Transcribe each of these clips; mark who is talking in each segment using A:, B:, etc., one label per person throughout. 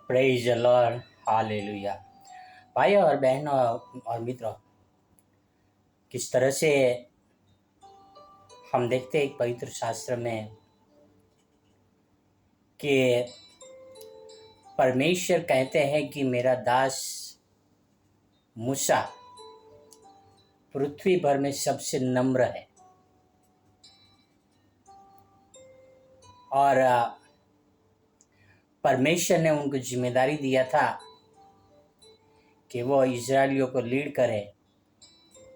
A: Praise the Lord, hallelujah. भाई और बहनों और मित्रों, किस तरह से हम देखते हैं पवित्र शास्त्र में कि परमेश्वर कहते हैं कि मेरा दास मूसा पृथ्वी भर में सबसे नम्र है। और परमेश्वर ने उनको जिम्मेदारी दिया था कि वो इजरायलियों को लीड करे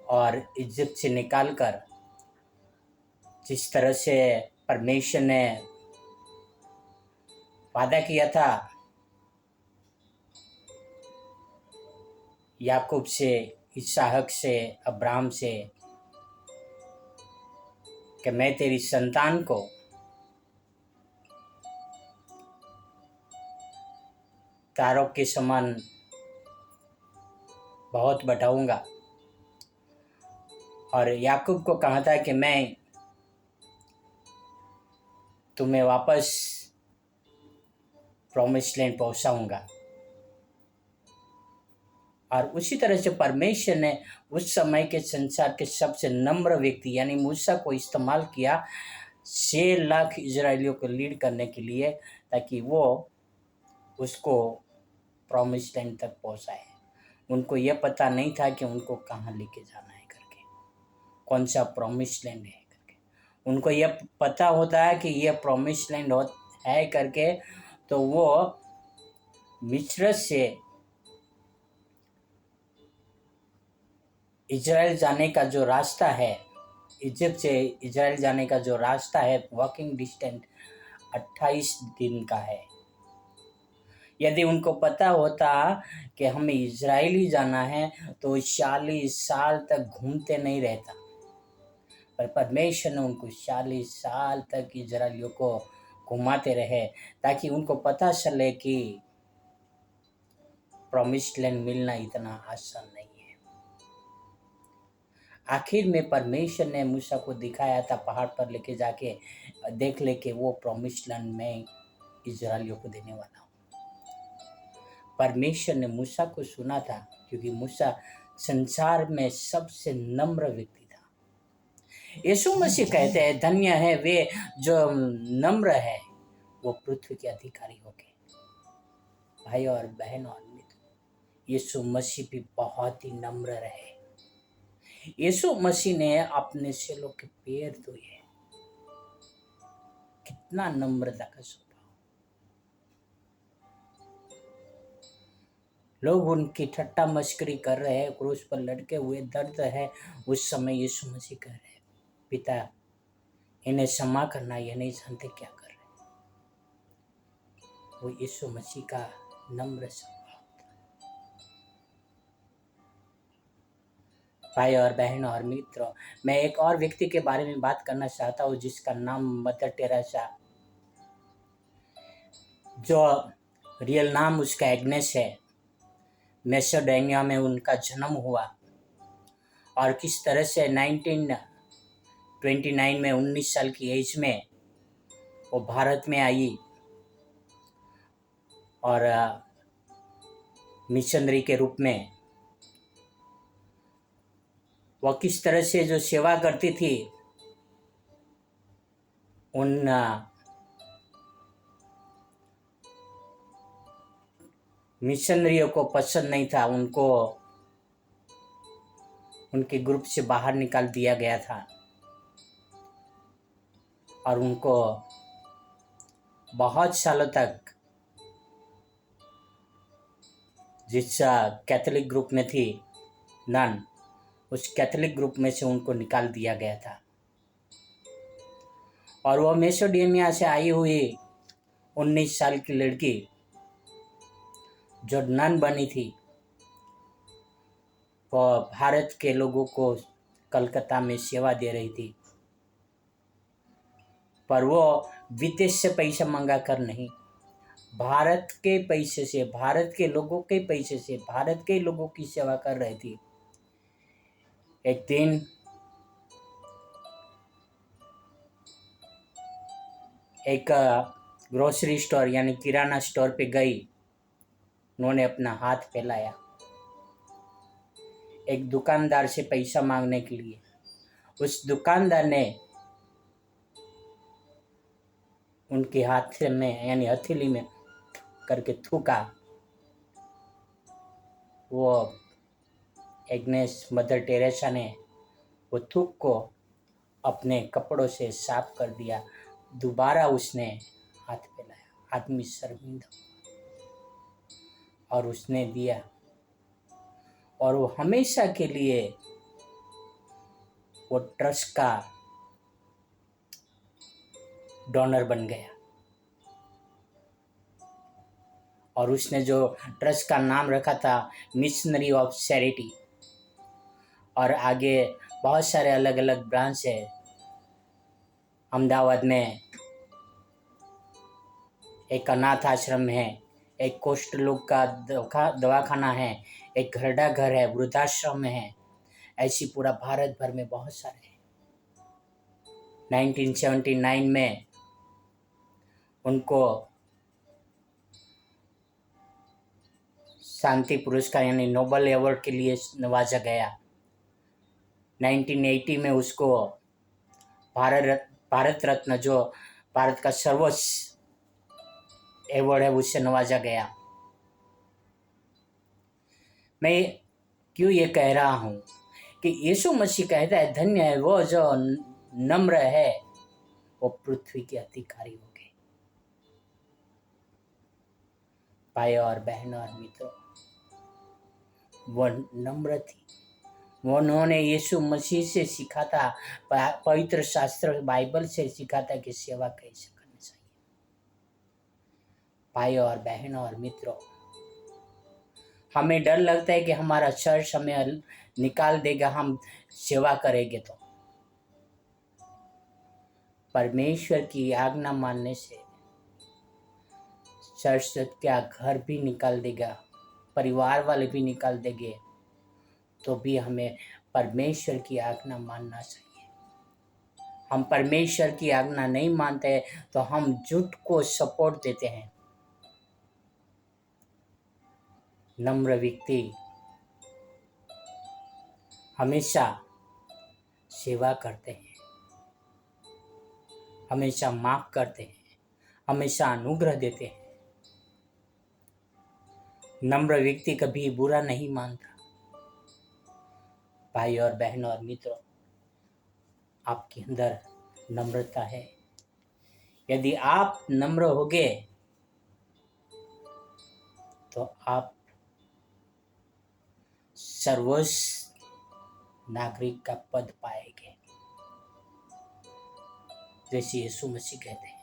A: और इजिप्ट से निकालकर, जिस तरह से परमेश्वर ने वादा किया था याकूब से, इसहाक से, अब्राहम से कि मैं तेरी संतान को तारों के समान बहुत बढ़ाऊंगा। और याकूब को कहा था कि मैं तुम्हें वापस प्रॉमिस लैंड पहुंचाऊंगा। और उसी तरह से परमेश्वर ने उस समय के संसार के सबसे नम्र व्यक्ति यानी मूसा को इस्तेमाल किया 6 लाख इजरायलियों को लीड करने के लिए, ताकि वो उसको प्रॉमिस लैंड तक पहुंचाए। उनको यह पता नहीं था कि उनको कहाँ लेके जाना है करके, कौन सा प्रॉमिस लैंड है करके। उनको यह पता होता है कि यह प्रॉमिस लैंड है करके, तो वो मिस्र से इजराइल जाने का जो रास्ता है, इजिप्ट से इजराइल जाने का जो रास्ता है, वॉकिंग डिस्टेंस 28 दिन का है। यदि उनको पता होता कि हमें इजराइल ही जाना है तो 40 साल तक घूमते नहीं रहता। पर परमेश्वर ने उनको 40 साल तक इजराइलियों को घुमाते रहे, ताकि उनको पता चले कि प्रॉमिस्ड लैंड मिलना इतना आसान नहीं है। आखिर में परमेश्वर ने मूसा को दिखाया था पहाड़ पर लेके जाके, देख ले कि वो प्रॉमिस्ड लैंड में इजराइलियों को देने वाला हूँ। परमेश्वर ने मूसा को सुना था, क्योंकि मूसा संसार में सबसे नम्र व्यक्ति था। यीशु मसीह कहते हैं धन्य है वे जो नम्र है, वो पृथ्वी के अधिकारी होंगे। भाई और बहन और मित्र, यीशु मसीह भी बहुत ही नम्र रहे। यीशु मसीह ने अपने चेलों के पैर धोए। कितना नम्रता का स्वभाव। लोग उनकी ठट्टा मस्करी कर रहे हैं, क्रूस पर लटके हुए दर्द है। उस समय यीशु मसीह कह रहे, पिता इन्हें क्षमा करना, ये नहीं जानते क्या कर रहे। वो यीशु मसीह का नम्र स्वभाव था। भाई और बहन और मित्रों, मैं एक और व्यक्ति के बारे में बात करना चाहता हूँ, जिसका नाम मदर टेरेसा, जो रियल नाम उसका एग्नेस है। मैसेडोनिया में उनका जन्म हुआ और किस तरह से 1929 में 19 साल की एज में वो भारत में आई और मिशनरी के रूप में वो किस तरह से जो सेवा करती थी, उन मिशनरियों को पसंद नहीं था। उनको उनके ग्रुप से बाहर निकाल दिया गया था और उनको बहुत सालों तक, जिस कैथोलिक ग्रुप में थी नन, उस कैथोलिक ग्रुप में से उनको निकाल दिया गया था। और वो मैसेडोनिया से आई हुई 19 साल की लड़की जो नन बनी थी, वो भारत के लोगों को कलकत्ता में सेवा दे रही थी। पर वो विदेश से पैसा मंगा कर नहीं, भारत के पैसे से, भारत के लोगों के पैसे से, भारत के लोगों की सेवा कर रही थी। एक दिन एक ग्रोसरी स्टोर यानी किराना स्टोर पे गई उन्होंने अपना हाथ फैलाया एक दुकानदार से पैसा मांगने के लिए। उस दुकानदार ने उनके हाथ में यानी हथेली में करके थूका। वो एग्नेस मदर टेरेसा ने वो थूक को अपने कपड़ों से साफ कर दिया। दोबारा उसने हाथ फैलाया, आदमी शर्मिंदा और उसने दिया, और वो हमेशा के लिए वो ट्रस्ट का डोनर बन गया। और उसने जो ट्रस्ट का नाम रखा था मिशनरी ऑफ चैरिटी, और आगे बहुत सारे अलग अलग ब्रांच है। अहमदाबाद में एक अनाथ आश्रम है, एक कुष्ठ लोग का दवाखाना है, एक घरडा घर है, वृद्धाश्रम है। ऐसी पूरा भारत भर में बहुत सारे हैं। 1979 में उनको शांति पुरस्कार यानी नोबेल अवार्ड के लिए नवाजा गया। 1980 में उसको भारत रत्न, जो भारत का सर्वोच्च अवार्ड है, उससे नवाजा गया। मैं क्यों ये कह रहा हूँ कि यीशु मसीह कहता है धन्य है वो जो नम्र है, वो पृथ्वी के अधिकारी हो गए। भाई और बहन और मित्रों, वो नम्र थी। वो उन्होंने यीशु मसीह से सीखा था, पवित्र शास्त्र बाइबल से सीखा था कि सेवा कैसे करनी चाहिए। भाई और बहन और मित्रों, हमें डर लगता है कि हमारा चर्च हमें निकाल देगा हम सेवा करेंगे तो। परमेश्वर की आज्ञा मानने से चर्च क्या घर भी निकाल देगा, परिवार वाले भी निकाल देंगे, तो भी हमें परमेश्वर की आज्ञा मानना चाहिए। हम परमेश्वर की आज्ञा नहीं मानते तो हम झूठ को सपोर्ट देते हैं। नम्र व्यक्ति हमेशा सेवा करते हैं, हमेशा माफ करते हैं, हमेशा अनुग्रह देते हैं। नम्र व्यक्ति कभी बुरा नहीं मानता। भाई और बहन और मित्रों, आपके अंदर नम्रता है। यदि आप नम्र होगे तो आप सर्वोच्च नागरिक का पद पाएंगे, जैसे यीशु मसीह कहते हैं।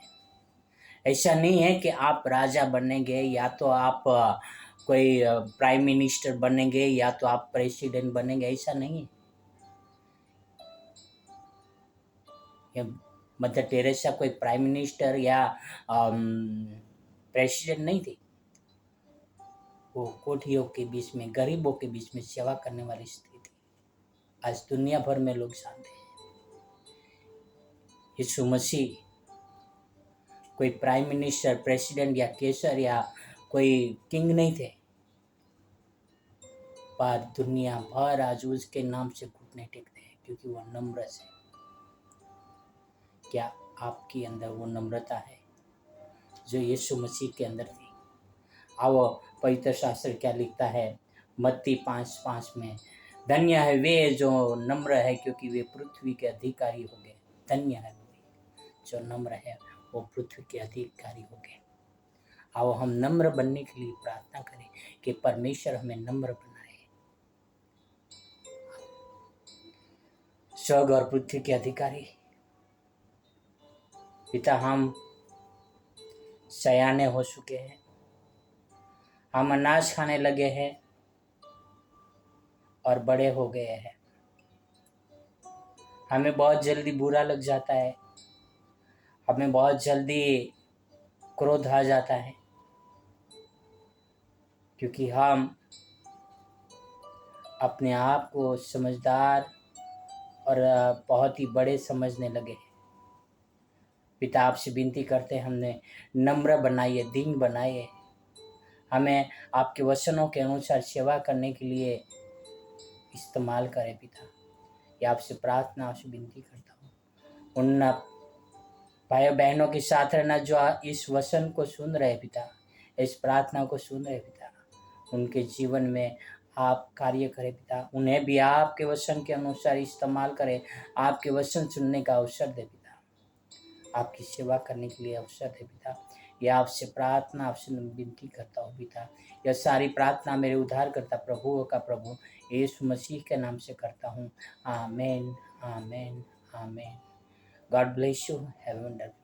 A: ऐसा नहीं है कि आप राजा बनेंगे, या तो आप कोई प्राइम मिनिस्टर बनेंगे, या तो आप प्रेसिडेंट बनेंगे, ऐसा नहीं है। मदर टेरेसा कोई प्राइम मिनिस्टर या प्रेसिडेंट नहीं थी। वो कोठियों के बीच में, गरीबों के बीच में सेवा करने वाली स्त्री थी। आज दुनिया भर में लोग जानते हैं यीशु मसीह कोई प्राइम मिनिस्टर, प्रेसिडेंट या केसर या कोई किंग नहीं थे, पर दुनिया भर आज उसके नाम से घुटने टेकते हैं, क्योंकि वो नम्र है। क्या आपके अंदर वो नम्रता है जो यीशु मसीह के अंदर थी? आओ, पवित्र शास्त्र क्या लिखता है मत्ती 5:5 में, धन्य है वे जो नम्र है, क्योंकि वे पृथ्वी के अधिकारी हो गए। धन्य है वे जो नम्र है, वो पृथ्वी के अधिकारी हो गए। आओ हम नम्र बनने के लिए प्रार्थना करें कि परमेश्वर हमें नम्र बनाए। स्वर्ग और पृथ्वी के अधिकारी पिता, हम सयाने हो चुके हैं, हम अनाज खाने लगे हैं और बड़े हो गए हैं। हमें बहुत जल्दी बुरा लग जाता है, हमें बहुत जल्दी क्रोध आ जाता है, क्योंकि हम अपने आप को समझदार और बहुत ही बड़े समझने लगे हैं। पिता, आपसे विनती करते हैं, हमने नम्र बनाइए, दीन बनाइए, हमें आपके वचनों के अनुसार सेवा करने के लिए इस्तेमाल करें पिता। ये आपसे प्रार्थना, आपसे विनती करता हूँ। उन भाई बहनों के साथ रहना जो इस वचन को सुन रहे पिता, इस प्रार्थना को सुन रहे पिता, उनके जीवन में आप कार्य करें पिता। उन्हें भी आपके वचन के अनुसार इस्तेमाल करें, आपके वचन सुनने का अवसर दे पिता, आपकी सेवा करने के लिए अवसर दे पिता। यह आपसे प्रार्थना, आपसे विनती करता हूँ पिता। यह सारी प्रार्थना मेरे उद्धार करता प्रभु का प्रभु यीशु मसीह के नाम से करता हूँ। आमीन, आमीन, आमीन। God bless you. Have a wonderful